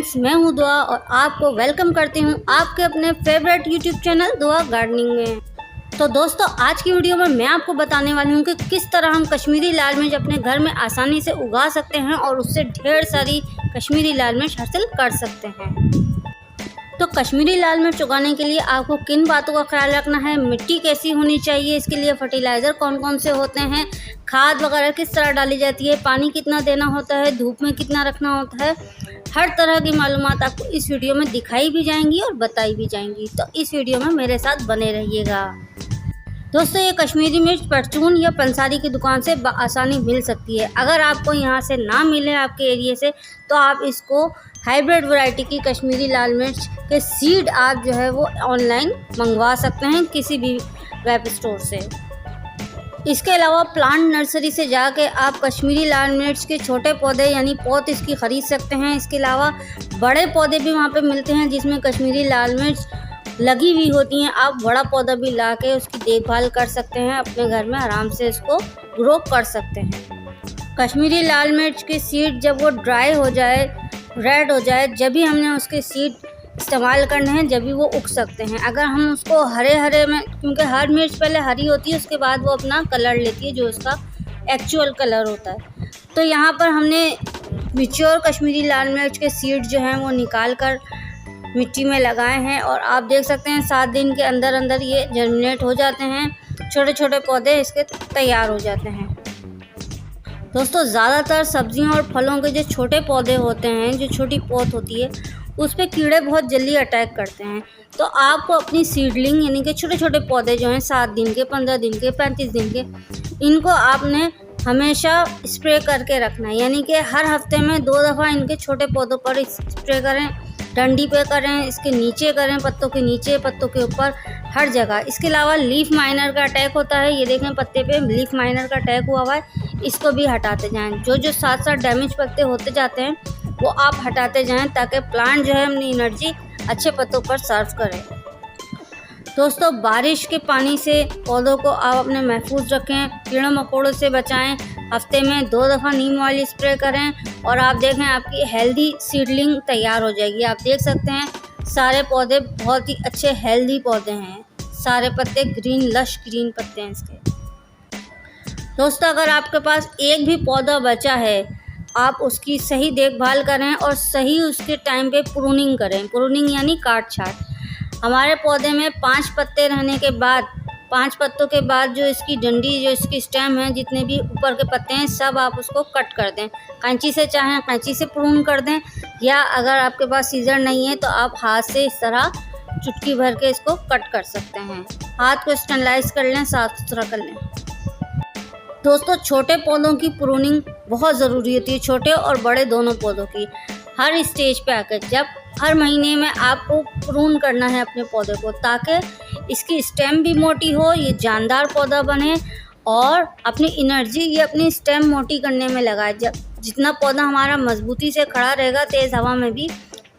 Friends, मैं हूं दुआ और आपको वेलकम करती हूं आपके अपने फेवरेट यूट्यूब चैनल दुआ गार्डनिंग में। तो दोस्तों, आज की वीडियो में मैं आपको बताने वाली हूं कि किस तरह हम कश्मीरी लाल मिर्च अपने घर में आसानी से उगा सकते हैं और उससे ढेर सारी कश्मीरी लाल मिर्च हासिल कर सकते हैं। तो कश्मीरी लाल मिर्च उगाने के लिए आपको किन बातों का ख्याल रखना है, मिट्टी कैसी होनी चाहिए, इसके लिए फर्टिलाइज़र कौन कौन से होते हैं, खाद वगैरह किस तरह डाली जाती है, पानी कितना देना होता है, धूप में कितना रखना होता है, हर तरह की मालूमात आपको इस वीडियो में दिखाई भी जाएंगी और बताई भी जाएंगी। तो इस वीडियो में मेरे साथ बने रहिएगा। दोस्तों, ये कश्मीरी मिर्च परचून या पंसारी की दुकान से आसानी मिल सकती है। अगर आपको यहाँ से ना मिले आपके एरिया से, तो आप इसको हाइब्रिड वैरायटी की कश्मीरी लाल मिर्च के सीड आप जो है वो ऑनलाइन मंगवा सकते हैं किसी भी वेब स्टोर से। इसके अलावा प्लांट नर्सरी से जाके आप कश्मीरी लाल मिर्च के छोटे पौधे यानी पौध इसकी ख़रीद सकते हैं। इसके अलावा बड़े पौधे भी वहाँ पे मिलते हैं जिसमें कश्मीरी लाल मिर्च लगी हुई होती हैं। आप बड़ा पौधा भी ला के उसकी देखभाल कर सकते हैं, अपने घर में आराम से इसको ग्रो कर सकते हैं। कश्मीरी लाल मिर्च के सीड जब वो ड्राई हो जाए, रेड हो जाए, जब भी हमने उसके सीड इस्तेमाल करने हैं, जब भी वो उग सकते हैं। अगर हम उसको हरे में, क्योंकि हर मिर्च पहले हरी होती है, उसके बाद वो अपना कलर लेती है जो उसका एक्चुअल कलर होता है। तो यहाँ पर हमने मैच्योर कश्मीरी लाल मिर्च के सीड जो हैं वो निकाल कर मिट्टी में लगाए हैं और आप देख सकते हैं 7 दिन के अंदर अंदर ये जर्मिनेट हो जाते हैं, छोटे छोटे पौधे इसके तैयार हो जाते हैं। दोस्तों, ज़्यादातर सब्जियों और फलों के जो छोटे पौधे होते हैं, जो छोटी पौध होती है, उस पर कीड़े बहुत जल्दी अटैक करते हैं। तो आपको अपनी सीडलिंग यानी कि छोटे छोटे पौधे जो हैं 7 दिन के, 15 दिन के, 35 दिन के, इनको आपने हमेशा स्प्रे करके रखना है। यानी कि हर हफ्ते में 2 दफ़ा इनके छोटे पौधों पर स्प्रे करें। डंडी पे करें, इसके नीचे करें, पत्तों के नीचे, पत्तों के ऊपर, हर जगह। इसके अलावा लीफ माइनर का अटैक होता है, ये देखें पत्ते पे लीफ माइनर का अटैक हुआ हुआ है, इसको भी हटाते जाएं। जो साथ साथ डैमेज पत्ते होते जाते हैं वो आप हटाते जाएं ताकि प्लांट जो है अपनी एनर्जी अच्छे पत्तों पर सर्व करे। दोस्तों, बारिश के पानी से पौधों को आप अपने महफूज रखें, कीड़ों मकोड़ों से बचाएं। हफ्ते में 2 दफ़ा नीम ऑयल स्प्रे करें और आप देखें आपकी हेल्दी सीडलिंग तैयार हो जाएगी। आप देख सकते हैं सारे पौधे बहुत ही अच्छे हेल्दी पौधे हैं, सारे पत्ते ग्रीन, लश ग्रीन पत्ते हैं इसके। दोस्तों, अगर आपके पास एक भी पौधा बचा है, आप उसकी सही देखभाल करें और सही उसके टाइम पे प्रूनिंग करें। प्रूनिंग यानी काट छाट। हमारे पौधे में 5 पत्ते रहने के बाद, 5 पत्तों के बाद जो इसकी डंडी, जो इसकी स्टेम है, जितने भी ऊपर के पत्ते हैं, सब आप उसको कट कर दें। कैंची से, चाहें कैंची से प्रून कर दें, या अगर आपके पास सीजर नहीं है तो आप हाथ से इस तरह चुटकी भर के इसको कट कर सकते हैं। हाथ को स्टरलाइज कर लें, साफ सुथरा कर लें। दोस्तों, छोटे पौधों की प्रूनिंग बहुत ज़रूरी होती है, छोटे और बड़े दोनों पौधों की। हर स्टेज पे आकर जब हर महीने में आपको प्रून करना है अपने पौधे को, ताकि इसकी स्टेम भी मोटी हो, ये जानदार पौधा बने और अपनी एनर्जी ये अपनी स्टेम मोटी करने में लगाए। जब जितना पौधा हमारा मजबूती से खड़ा रहेगा तेज़ हवा में भी,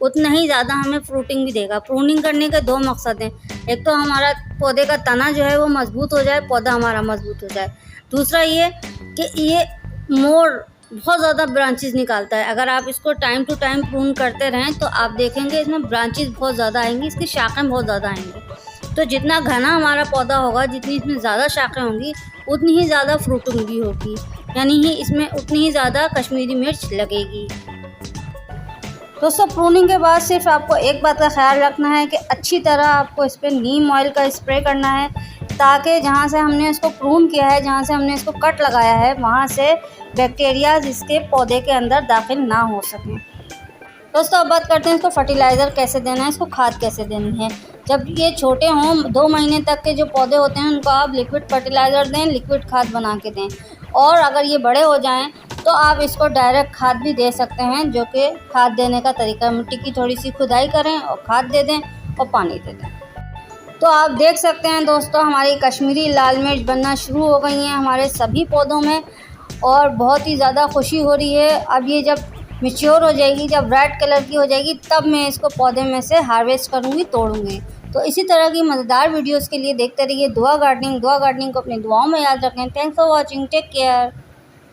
उतना ही ज़्यादा हमें फ्रूटिंग भी देगा। प्रूनिंग करने के 2 मकसद हैं। एक तो हमारा पौधे का तना जो है वो मजबूत हो जाए, पौधा हमारा मजबूत हो जाए। दूसरा ये कि ये मोर बहुत ज़्यादा ब्रांचेस निकालता है। अगर आप इसको टाइम टू टाइम प्रून करते रहें तो आप देखेंगे इसमें ब्रांचेस बहुत ज़्यादा आएंगी, इसकी शाखें बहुत ज़्यादा आएंगी। तो जितना घना हमारा पौधा होगा, जितनी इसमें ज़्यादा शाखें होंगी, उतनी ही ज़्यादा फ्रूटिंग भी होगी, यानी ही इसमें उतनी ही ज़्यादा कश्मीरी मिर्च लगेगी। दोस्तों, प्रूनिंग के बाद सिर्फ आपको एक बात का ख्याल रखना है कि अच्छी तरह आपको इस पर नीम ऑयल का स्प्रे करना है, ताकि जहाँ से हमने इसको प्रून किया है, जहाँ से हमने इसको कट लगाया है, वहाँ से बैक्टीरियाज इसके पौधे के अंदर दाखिल ना हो सकें। दोस्तों, अब बात करते हैं इसको फर्टिलाइज़र कैसे देना है, इसको खाद कैसे देनी है। जब ये छोटे हों, 2 महीने तक के जो पौधे होते हैं, उनको आप लिक्विड फर्टिलाइज़र दें, लिक्विड खाद बना के दें। और अगर ये बड़े हो जाएं तो आप इसको डायरेक्ट खाद भी दे सकते हैं, जो कि खाद देने का तरीका, मिट्टी की थोड़ी सी खुदाई करें और खाद दे दें और पानी दे दें। तो आप देख सकते हैं दोस्तों, हमारी कश्मीरी लाल मिर्च बनना शुरू हो गई हैं हमारे सभी पौधों में और बहुत ही ज़्यादा खुशी हो रही है। अब ये जब मैच्योर हो जाएगी, जब रेड कलर की हो जाएगी, तब मैं इसको पौधे में से हार्वेस्ट करूँगी, तोड़ूँगी। तो इसी तरह की मज़ेदार वीडियोज़ के लिए देखते रहिए दुआ गार्डनिंग। दुआ गार्डनिंग को अपनी दुआओं में याद रखें। Thanks for watching, take care.